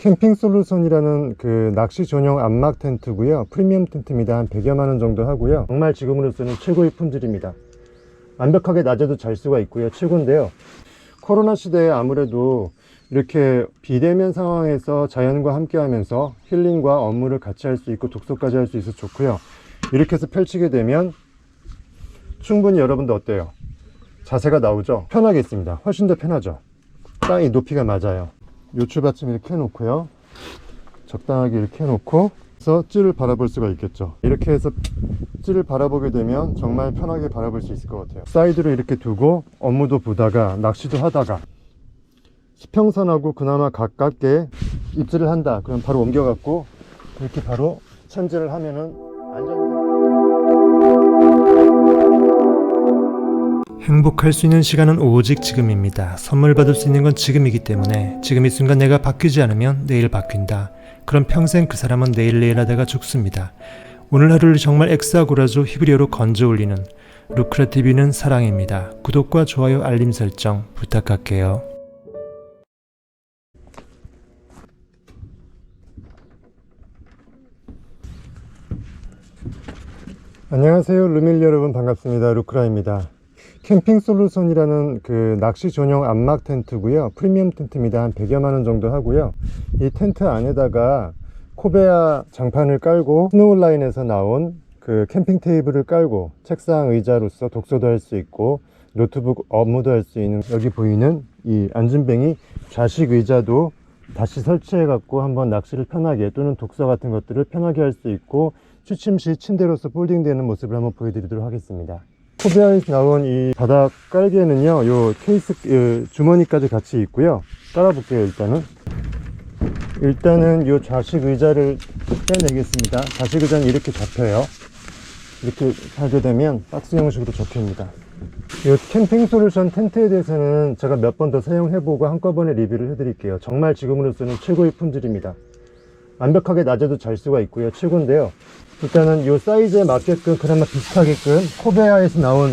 캠핑 솔루션이라는 그 낚시 전용 암막 텐트고요. 프리미엄 텐트입니다. 한 100여만원 정도 하고요. 정말 지금으로서는 최고의 품질입니다. 완벽하게 낮에도 잘 수가 있고요. 최고인데요. 코로나 시대에 아무래도 이렇게 비대면 상황에서 자연과 함께 하면서 힐링과 업무를 같이 할 수 있고 독서까지 할 수 있어서 좋고요. 이렇게 해서 펼치게 되면 충분히 여러분도 어때요? 자세가 나오죠? 편하게 있습니다. 훨씬 더 편하죠? 땅이 높이가 맞아요. 요출 받침 이렇게 해놓고요. 적당하게 이렇게 해놓고 해서 찌를 바라볼 수가 있겠죠. 이렇게 해서 찌를 바라보게 되면 정말 편하게 바라볼 수 있을 것 같아요. 사이드로 이렇게 두고 업무도 보다가 낚시도 하다가 수평선하고 그나마 가깝게 입질을 한다. 그럼 바로 옮겨갖고 이렇게 바로 참질을 하면은 행복할 수 있는 시간은 오직 지금입니다. 선물 받을 수 있는 건 지금이기 때문에 지금 이 순간 내가 바뀌지 않으면 내일 바뀐다. 그럼 평생 그 사람은 내일 하다가 죽습니다. 오늘 하루를 정말 엑스아고라조 히브리어로 건져 올리는 루크라TV는 사랑입니다. 구독과 좋아요 알림 설정 부탁할게요. 안녕하세요. 루밀 여러분 반갑습니다. 루크라입니다. 캠핑 솔루션이라는 그 낚시 전용 암막 텐트고요. 프리미엄 텐트입니다. 한 100여만원 정도 하고요. 이 텐트 안에다가 코베아 장판을 깔고 스노우라인에서 나온 그 캠핑 테이블을 깔고 책상 의자로서 독서도 할 수 있고 노트북 업무도 할 수 있는, 여기 보이는 이 앉은뱅이 좌식 의자도 다시 설치해 갖고 한번 낚시를 편하게 또는 독서 같은 것들을 편하게 할 수 있고 취침 시 침대로서 폴딩되는 모습을 한번 보여드리도록 하겠습니다. 코베아에서 나온 이 바닥 깔개는요, 요 케이스 주머니까지 같이 있고요. 깔아볼게요. 일단은 요 좌식 의자를 빼내겠습니다. 좌식 의자는 이렇게 접혀요. 이렇게 하게 되면 박스 형식으로 접힙니다. 이 캠핑 솔루션 텐트에 대해서는 제가 몇 번 더 사용해보고 한꺼번에 리뷰를 해드릴게요. 정말 지금으로서는 최고의 품질입니다. 완벽하게 낮에도 잘 수가 있고요. 최고인데요. 일단은 이 사이즈에 맞게끔 그나마 비슷하게끔 코베아에서 나온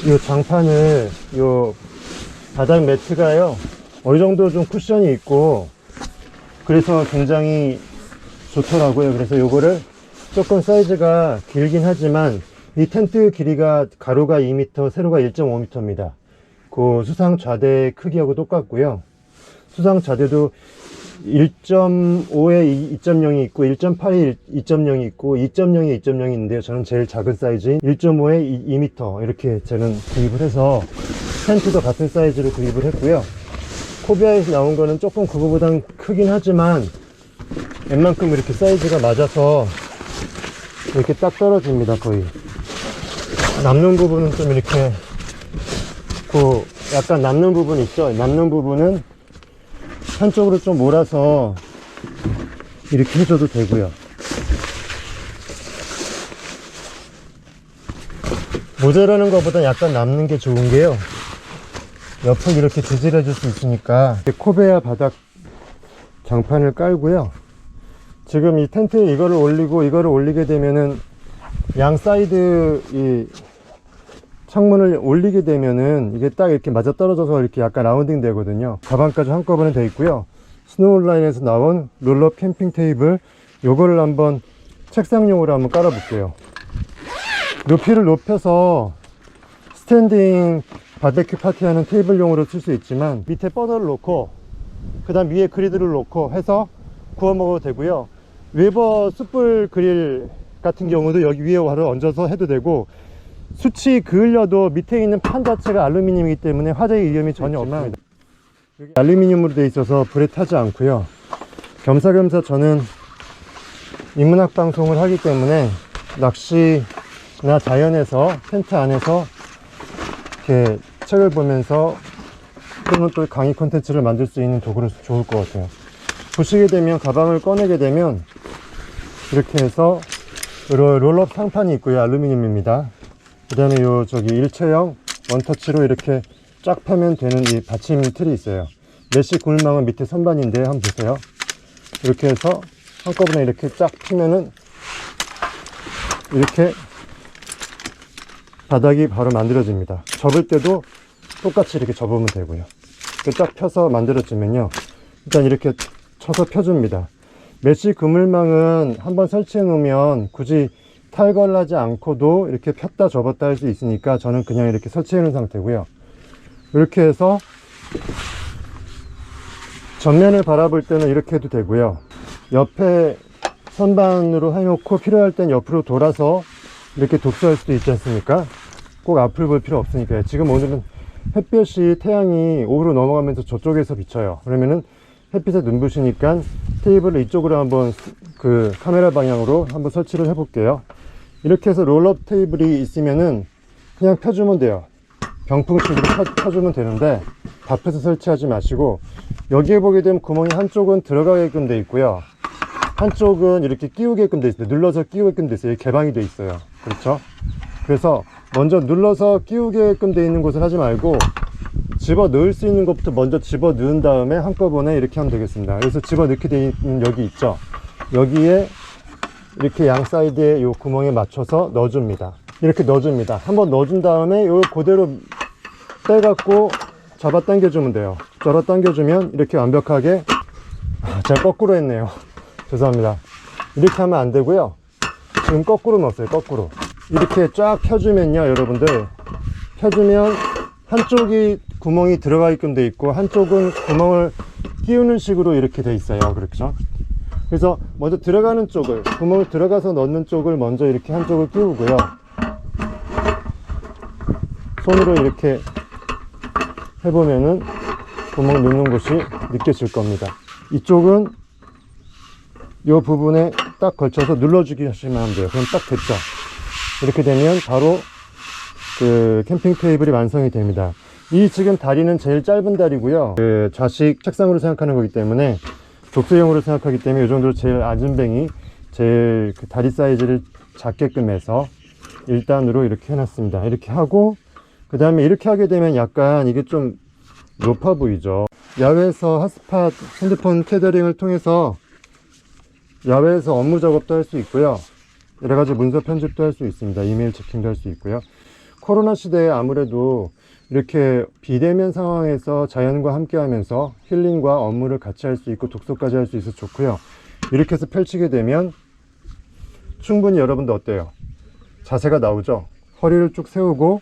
이 장판을, 이 바닥 매트가요 어느 정도 좀 쿠션이 있고 그래서 굉장히 좋더라고요. 그래서 요거를 조금 사이즈가 길긴 하지만 이 텐트 길이가 가로가 2m, 세로가 1.5m입니다. 그 수상 좌대 크기하고 똑같고요. 수상 좌대도 1.5에 2.0이 있고 1.8에 2.0이 있고 2.0에 2.0이 있는데요. 저는 제일 작은 사이즈인 1.5에 2m 이렇게 저는 구입을 해서 텐트도 같은 사이즈로 구입을 했고요. 코베아에서 나온 거는 조금 그거보단 크긴 하지만 웬만큼 이렇게 사이즈가 맞아서 이렇게 딱 떨어집니다. 거의 남는 부분은 좀 이렇게 약간 남는 부분 있죠. 남는 부분은 한쪽으로 좀 몰아서 이렇게 해줘도 되고요. 모자라는 것보다 약간 남는 게 좋은 게요, 옆을 이렇게 재질해 줄 수 있으니까. 코베아 바닥 장판을 깔고요. 지금 이 텐트에 이거를 올리게 되면은 양 사이드 이 창문을 올리게 되면은 이게 딱 이렇게 맞아 떨어져서 이렇게 약간 라운딩 되거든요. 가방까지 한꺼번에 돼 있고요. 스노우라인에서 나온 롤러 캠핑 테이블, 요거를 한번 책상용으로 한번 깔아 볼게요. 높이를 높여서 스탠딩 바베큐 파티하는 테이블용으로 쓸 수 있지만 밑에 버너를 놓고 그 다음 위에 그리드를 놓고 해서 구워 먹어도 되고요. 웨버 숯불 그릴 같은 경우도 여기 위에 바로 얹어서 해도 되고, 수치 그을려도 밑에 있는 판 자체가 알루미늄이기 때문에 화재의 위험이 전혀 없습니다. 알루미늄으로 되어 있어서 불에 타지 않고요. 겸사겸사 저는 인문학 방송을 하기 때문에 낚시나 자연에서 텐트 안에서 이렇게 책을 보면서 또는 또 강의 콘텐츠를 만들 수 있는 도구로 좋을 것 같아요. 보시게 되면 가방을 꺼내게 되면 이렇게 해서 롤업 상판이 있고요. 알루미늄입니다. 그 다음에 일체형 원터치로 이렇게 쫙 펴면 되는 이 받침 틀이 있어요. 메쉬 그물망은 밑에 선반인데 한번 보세요. 이렇게 해서 한꺼번에 이렇게 쫙 피면은 이렇게 바닥이 바로 만들어집니다. 접을 때도 똑같이 이렇게 접으면 되고요. 딱 펴서 만들어주면요, 일단 이렇게 쳐서 펴줍니다. 메쉬 그물망은 한번 설치해 놓으면 굳이 탈걸하지 않고도 이렇게 폈다 접었다 할 수 있으니까 저는 그냥 이렇게 설치해 놓은 상태고요. 이렇게 해서 전면을 바라볼 때는 이렇게 해도 되고요, 옆에 선반으로 해놓고 필요할 땐 옆으로 돌아서 이렇게 독서할 수도 있지 않습니까? 꼭 앞을 볼 필요 없으니까요. 지금 오늘은 햇볕이, 태양이 오후로 넘어가면서 저쪽에서 비쳐요. 그러면은 햇빛에 눈부시니까 테이블을 이쪽으로 한번 그 카메라 방향으로 한번 설치를 해 볼게요. 이렇게 해서 롤업 테이블이 있으면은 그냥 펴주면 돼요. 병풍식으로 펴주면 되는데 답해서 설치하지 마시고, 여기에 보게 되면 구멍이 한쪽은 들어가게끔 돼 있고요, 한쪽은 이렇게 끼우게끔 돼 있어요. 눌러서 끼우게끔 돼 있어요. 개방이 돼 있어요. 그렇죠? 그래서 먼저 눌러서 끼우게끔 돼 있는 곳을 하지 말고 집어 넣을 수 있는 것부터 먼저 집어 넣은 다음에 한꺼번에 이렇게 하면 되겠습니다. 그래서 집어 넣게 돼 있는 여기 있죠? 여기에 이렇게 양 사이드에 요 구멍에 맞춰서 넣어줍니다. 이렇게 넣어줍니다. 한번 넣어준 다음에 요 그대로 빼갖고 잡아 당겨주면 돼요. 잡아 당겨주면 이렇게 완벽하게, 제가 거꾸로 했네요. 죄송합니다. 이렇게 하면 안 되고요. 지금 거꾸로 넣었어요. 거꾸로. 이렇게 쫙 펴주면요, 여러분들, 펴주면 한쪽이 구멍이 들어가게끔 돼 있고 한쪽은 구멍을 끼우는 식으로 이렇게 돼 있어요. 그렇죠? 그래서 먼저 들어가는 쪽을, 구멍을 들어가서 넣는 쪽을 먼저 이렇게 한쪽을 끼우고요, 손으로 이렇게 해보면은 구멍 넣는 곳이 느껴질 겁니다. 이쪽은 이 부분에 딱 걸쳐서 눌러주기 하시면 돼요. 그럼 딱 됐죠. 이렇게 되면 바로 그 캠핑 테이블이 완성이 됩니다. 이 지금 다리는 제일 짧은 다리고요, 그 좌식 책상으로 생각하는 거기 때문에, 독서용으로 생각하기 때문에 이 정도로 제일 아줌뱅이, 제일 그 다리 사이즈를 작게끔 해서 1단으로 이렇게 해놨습니다. 이렇게 하고 그 다음에 이렇게 하게 되면 약간 이게 좀 높아 보이죠. 야외에서 핫스팟 핸드폰 테더링을 통해서 야외에서 업무 작업도 할 수 있고요, 여러가지 문서 편집도 할 수 있습니다. 이메일 체킹도 할 수 있고요. 코로나 시대에 아무래도 이렇게 비대면 상황에서 자연과 함께 하면서 힐링과 업무를 같이 할 수 있고 독서까지 할 수 있어서 좋고요. 이렇게 해서 펼치게 되면 충분히 여러분도 어때요? 자세가 나오죠? 허리를 쭉 세우고,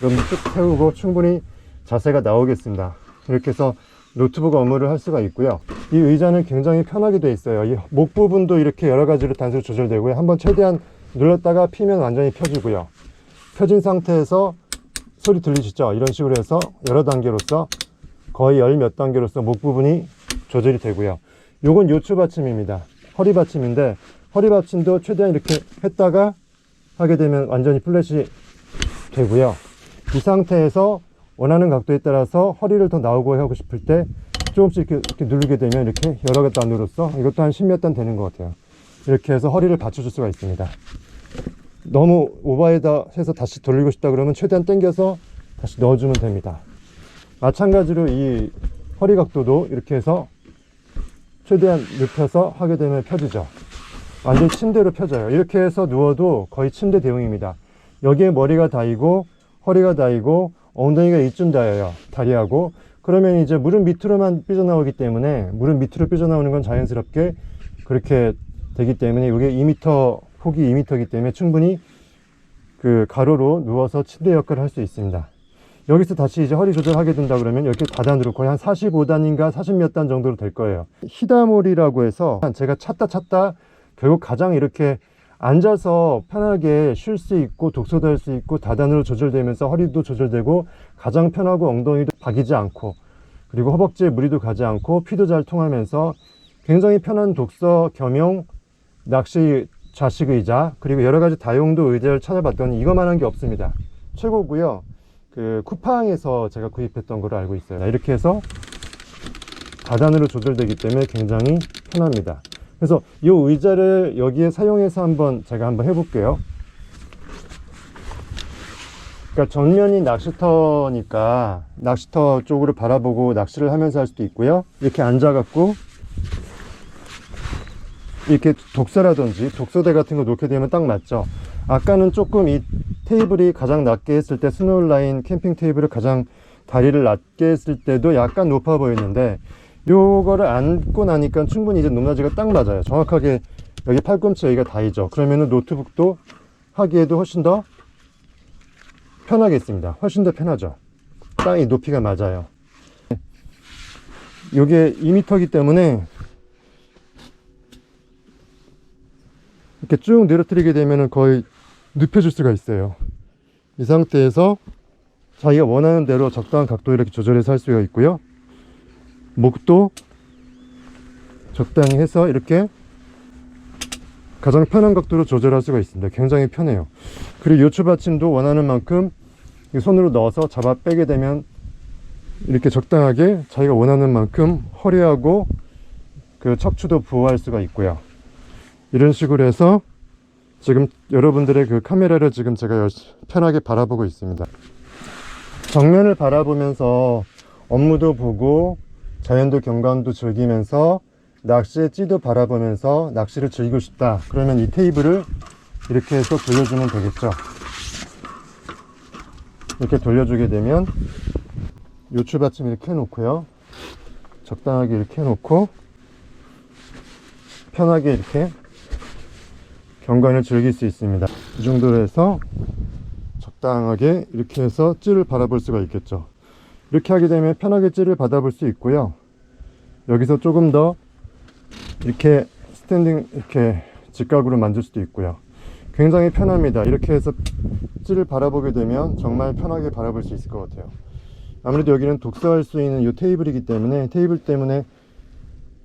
여러분도 쭉 세우고 충분히 자세가 나오겠습니다. 이렇게 해서 노트북 업무를 할 수가 있고요. 이 의자는 굉장히 편하게 되어 있어요. 이 목 부분도 이렇게 여러 가지로 단수로 조절되고요. 한번 최대한 눌렀다가 피면 완전히 펴지고요. 펴진 상태에서 소리 들리시죠? 이런 식으로 해서 여러 단계로서, 거의 열 몇 단계로서 목 부분이 조절이 되고요. 요건 요추 받침입니다. 허리 받침인데, 허리 받침도 최대한 이렇게 했다가 하게 되면 완전히 플랫이 되고요. 이 상태에서 원하는 각도에 따라서 허리를 더 나오고 하고 싶을 때 조금씩 이렇게 누르게 되면 이렇게 여러 개 단으로서, 이것도 한 10몇 단 되는 것 같아요. 이렇게 해서 허리를 받쳐줄 수가 있습니다. 너무 오버에다 해서 다시 돌리고 싶다 그러면 최대한 당겨서 다시 넣어주면 됩니다. 마찬가지로 이 허리 각도도 이렇게 해서 최대한 눕혀서 하게 되면 펴지죠. 완전히 침대로 펴져요. 이렇게 해서 누워도 거의 침대 대용입니다. 여기에 머리가 닿이고 허리가 닿이고 엉덩이가 이쯤 닿여요, 다리하고. 그러면 이제 무릎 밑으로만 삐져나오기 때문에, 무릎 밑으로 삐져나오는 건 자연스럽게 그렇게 되기 때문에, 이게 2m, 폭이 2m이기 때문에 충분히 그 가로로 누워서 침대 역할을 할 수 있습니다. 여기서 다시 이제 허리 조절하게 된다 그러면 이렇게 다단으로 거의 한 45단인가 40몇 단 정도로 될 거예요. 히다몰이라고 해서 제가 찾다 결국 가장 이렇게 앉아서 편하게 쉴 수 있고 독서도 할 수 있고 다단으로 조절되면서 허리도 조절되고 가장 편하고 엉덩이도 박이지 않고, 그리고 허벅지에 무리도 가지 않고 피도 잘 통하면서 굉장히 편한 독서 겸용 낚시 좌식 의자, 그리고 여러 가지 다용도 의자를 찾아봤더니 이거만한 게 없습니다. 최고고요. 그 쿠팡에서 제가 구입했던 걸로 알고 있어요. 이렇게 해서 다단으로 조절되기 때문에 굉장히 편합니다. 그래서 이 의자를 여기에 사용해서 제가 한번 해볼게요. 그러니까 전면이 낚시터니까 낚시터 쪽으로 바라보고 낚시를 하면서 할 수도 있고요. 이렇게 앉아갖고 이렇게 독서라든지 독서대 같은 거 놓게 되면 딱 맞죠. 아까는 조금 이 테이블이 가장 낮게 했을 때 스노울라인 캠핑 테이블을 가장 다리를 낮게 했을 때도 약간 높아 보이는데 요거를 안고 나니까 충분히 이제 높낮이가 딱 맞아요. 정확하게 여기 팔꿈치 여기가 닿이죠. 그러면은 노트북도 하기에도 훨씬 더 편하겠습니다. 훨씬 더 편하죠. 딱 이 높이가 맞아요. 요게 2m이기 때문에 이렇게 쭉 내려뜨리게 되면은 거의 눕혀줄 수가 있어요. 이 상태에서 자기가 원하는 대로 적당한 각도 이렇게 조절해서 할 수가 있고요. 목도 적당히 해서 이렇게 가장 편한 각도로 조절할 수가 있습니다. 굉장히 편해요. 그리고 요추 받침도 원하는 만큼 이 손으로 넣어서 잡아 빼게 되면 이렇게 적당하게 자기가 원하는 만큼 허리하고 그 척추도 보호할 수가 있고요. 이런 식으로 해서 지금 여러분들의 그 카메라를 지금 제가 편하게 바라보고 있습니다. 정면을 바라보면서 업무도 보고 자연도 경관도 즐기면서 낚시의 찌도 바라보면서 낚시를 즐기고 싶다. 그러면 이 테이블을 이렇게 해서 돌려주면 되겠죠. 이렇게 돌려주게 되면 요추 받침 이렇게 해놓고요. 적당하게 이렇게 해놓고 편하게 이렇게 경관을 즐길 수 있습니다. 이 정도로 해서 적당하게 이렇게 해서 찌를 바라볼 수가 있겠죠. 이렇게 하게 되면 편하게 찌를 받아볼 수 있고요. 여기서 조금 더 이렇게 스탠딩 이렇게 직각으로 만들 수도 있고요. 굉장히 편합니다. 이렇게 해서 찌를 바라보게 되면 정말 편하게 바라볼 수 있을 것 같아요. 아무래도 여기는 독서할 수 있는 이 테이블이기 때문에 테이블 때문에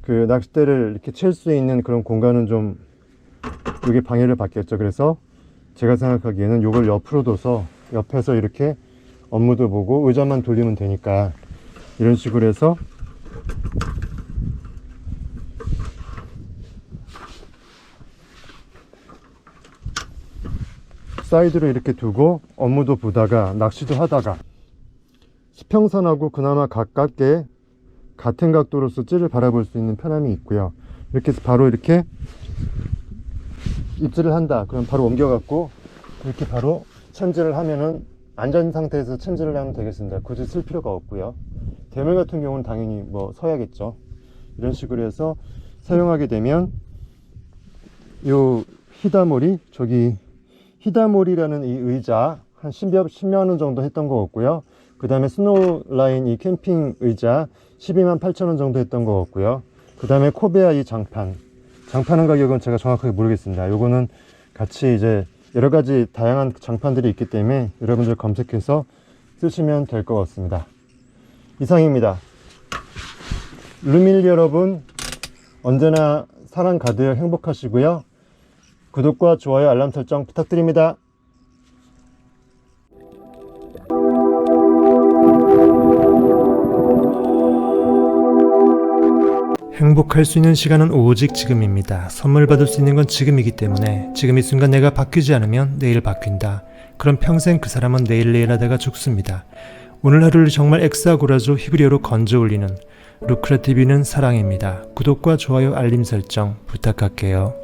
그 낚싯대를 이렇게 챌 수 있는 그런 공간은 좀 이게 방해를 받겠죠. 그래서 제가 생각하기에는 이걸 옆으로 둬서 옆에서 이렇게 업무도 보고 의자만 돌리면 되니까 이런 식으로 해서 사이드로 이렇게 두고 업무도 보다가 낚시도 하다가 수평선하고 그나마 가깝게 같은 각도로서 찌를 바라볼 수 있는 편함이 있고요. 이렇게 해서 바로 이렇게 입질을 한다. 그럼 바로 옮겨갖고 이렇게 바로 챔질을 하면은 안전 상태에서 챔질을 하면 되겠습니다. 굳이 쓸 필요가 없고요. 대물 같은 경우는 당연히 뭐 서야겠죠. 이런 식으로 해서 사용하게 되면 요 히다모리 저기 히다모리라는 이 의자 한 10만 원 정도 했던 것 같고요. 그 다음에 스노우라인 이 캠핑 의자 12만 8천 원 정도 했던 것 같고요. 그 다음에 코베아 이 장판은 가격은 제가 정확하게 모르겠습니다. 요거는 같이 이제 여러 가지 다양한 장판들이 있기 때문에 여러분들 검색해서 쓰시면 될 것 같습니다. 이상입니다. 루밀 여러분 언제나 사랑 가득 행복하시고요. 구독과 좋아요 알람 설정 부탁드립니다. 행복할 수 있는 시간은 오직 지금입니다. 선물 받을 수 있는 건 지금이기 때문에 지금 이 순간 내가 바뀌지 않으면 내일 바뀐다. 그럼 평생 그 사람은 내일 하다가 죽습니다. 오늘 하루를 정말 엑스아고라조 히브리어로 건져 올리는 루크라TV는 사랑입니다. 구독과 좋아요 알림 설정 부탁할게요.